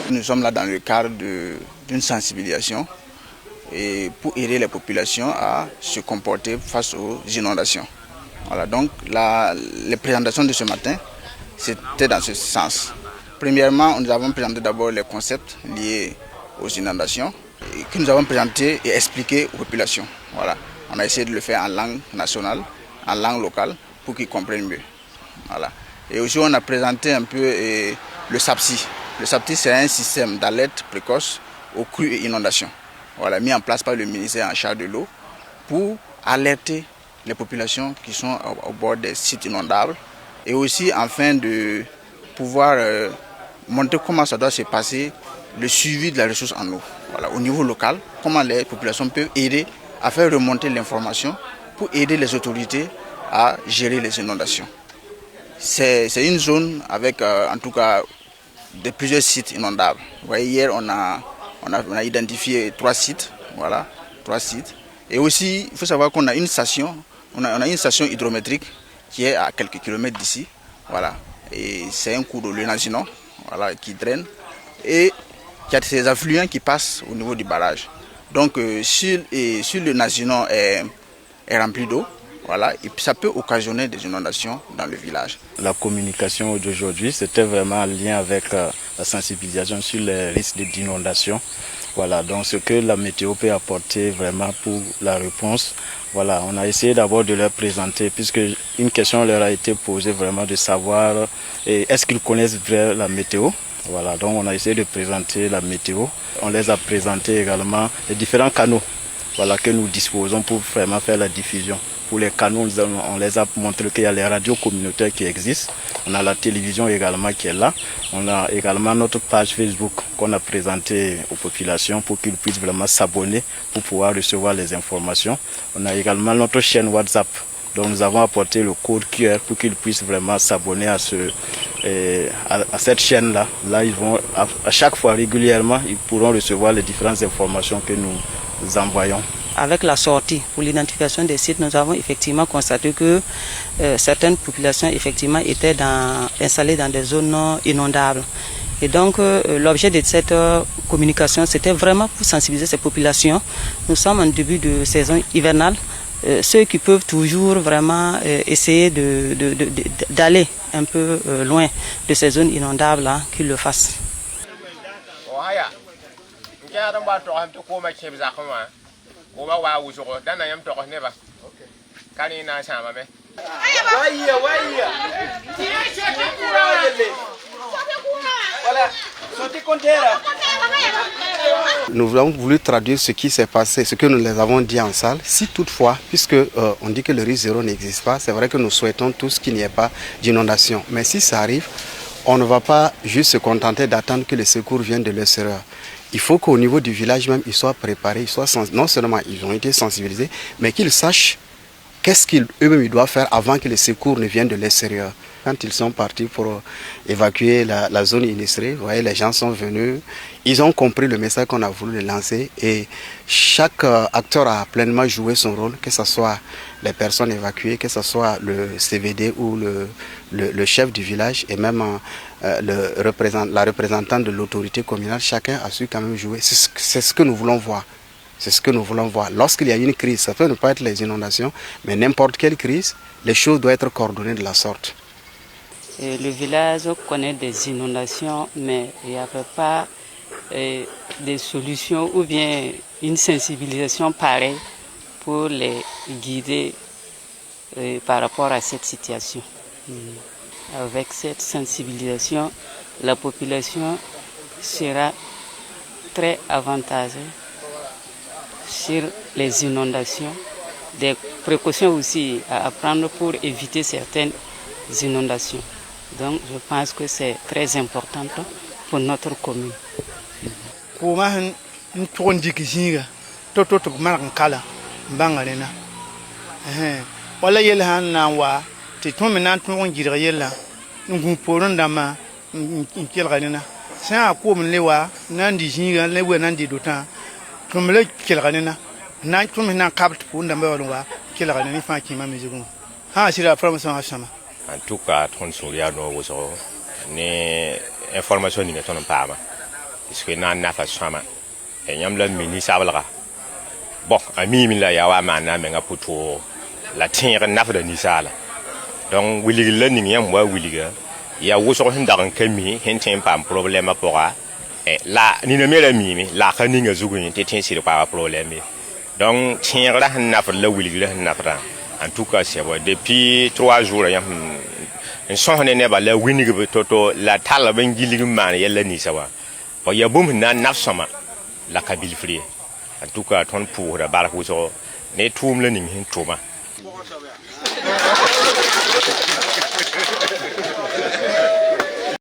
Nous sommes là dans le cadre d'une sensibilisation et pour aider les populations à se comporter face aux inondations. Voilà, donc les présentations de ce matin, c'était dans ce sens. Premièrement, nous avons présenté d'abord les concepts liés aux inondations que nous avons présentés et expliqués aux populations. Voilà. On a essayé de le faire en langue nationale, en langue locale, pour qu'ils comprennent mieux. Voilà. Et aussi, on a présenté un peu le SAPSI. Le SAPSI, c'est un système d'alerte précoce aux crues et inondations. Voilà, mis en place par le ministère en charge de l'eau pour alerter les populations qui sont au bord des sites inondables et aussi afin de pouvoir montrer comment ça doit se passer, le suivi de la ressource en eau. Voilà, au niveau local, comment les populations peuvent aider à faire remonter l'information pour aider les autorités à gérer les inondations. C'est une zone avec en tout cas plusieurs sites inondables. Vous voyez, hier on a identifié 3 sites, voilà, 3 sites. Et aussi, il faut savoir qu'on a une station, on a une station hydrométrique qui est à quelques kilomètres d'ici, voilà. Et c'est un cours d'eau, le Nazinon, voilà, qui draine et qui a ces affluents qui passent au niveau du barrage. Donc, si le Nazinon est rempli d'eau, voilà, et ça peut occasionner des inondations dans le village. La communication d'aujourd'hui, c'était vraiment en lien avec la sensibilisation sur les risques d'inondation. Voilà, donc ce que la météo peut apporter vraiment pour la réponse. Voilà, on a essayé d'abord de leur présenter, puisque une question leur a été posée vraiment de savoir est-ce qu'ils connaissent vraiment la météo. Voilà, donc on a essayé de présenter la météo. On les a présenté également les différents canaux, voilà, que nous disposons pour vraiment faire la diffusion. Pour les canaux, on les a montré qu'il y a les radios communautaires qui existent. On a la télévision également qui est là. On a également notre page Facebook qu'on a présentée aux populations pour qu'ils puissent vraiment s'abonner pour pouvoir recevoir les informations. On a également notre chaîne WhatsApp. Donc nous avons apporté le code QR pour qu'ils puissent vraiment s'abonner à cette chaîne-là. Là, ils vont, à chaque fois régulièrement, ils pourront recevoir les différentes informations que nous envoyons. Avec la sortie pour l'identification des sites, nous avons effectivement constaté que certaines populations effectivement étaient installées dans des zones inondables. Et donc l'objet de cette communication, c'était vraiment pour sensibiliser ces populations. Nous sommes en début de saison hivernale. Ceux qui peuvent toujours vraiment essayer d'aller un peu loin de ces zones inondables, là, qu'ils le fassent. Nous avons voulu traduire ce qui s'est passé, ce que nous les avons dit en salle. Si toutefois, puisque on dit que le risque zéro n'existe pas, c'est vrai que nous souhaitons tous qu'il n'y ait pas d'inondation. Mais si ça arrive, on ne va pas juste se contenter d'attendre que les secours viennent de l'extérieur. Il faut qu'au niveau du village même, ils soient préparés, non seulement ils ont été sensibilisés, mais qu'ils sachent qu'est-ce qu'eux-mêmes ils doivent faire avant que les secours ne viennent de l'extérieur. Quand ils sont partis pour évacuer la zone sinistrée, vous voyez, les gens sont venus, ils ont compris le message qu'on a voulu lancer et chaque acteur a pleinement joué son rôle, que ce soit les personnes évacuées, que ce soit le CVD ou le chef du village et même la représentante de l'autorité communale, chacun a su quand même jouer. C'est ce que nous voulons voir. C'est ce que nous voulons voir. Lorsqu'il y a une crise, ça peut ne pas être les inondations, mais n'importe quelle crise, les choses doivent être coordonnées de la sorte. Le village connaît des inondations, mais il n'y avait pas des solutions ou bien une sensibilisation pareille pour les guider par rapport à cette situation. Avec cette sensibilisation, la population sera très avantagée sur les inondations, des précautions aussi à prendre pour éviter certaines inondations. Donc je pense que c'est très important pour notre commune. te tõnd me na n tõog n gɩdg yella n gũ poorẽ dãmbã n kelga nena sã n yaa koom le wa na n dɩ zĩigã le wa na n dɩ dotã tõnd me la kelga nena tõnd me na n kab tɩ poorẽ dãmbã yaool n wa kelga nena y fãa kẽema me zugẽ wã sã n sɩda pʋrã sõma sõma en tout cas tõnd sũur yaa noog wʋsgo ne information ninga tõnd n paama puisque na n nafa sõama yãmb la mi ninsablga bon a miime la yaa wa maanda menga pʋ-toog la tẽeg n nafda ninsaala donc wilg la ning yãmb wa wilga yaa wʋsg sẽn dag n ka mi sẽn tõe n paam problɛmã pʋga la nina me ra miime la a ka ninga zugẽ tɩ tõe sɩd paama problɛm ye donc tẽeg ra sẽn nafd la wilg la sẽn nafdã en tout cas c'est bon depuis 3 jours yãmb n sõs ne nebã la winigb to la talb n gilg n maan yɛlla ninsã wã pa yaa bũmb sẽn na n naf sõma la ka bilfr ye en tout cas tõnd pʋʋsda bark wʋsgo ne tʋʋm la ning sẽn tʋma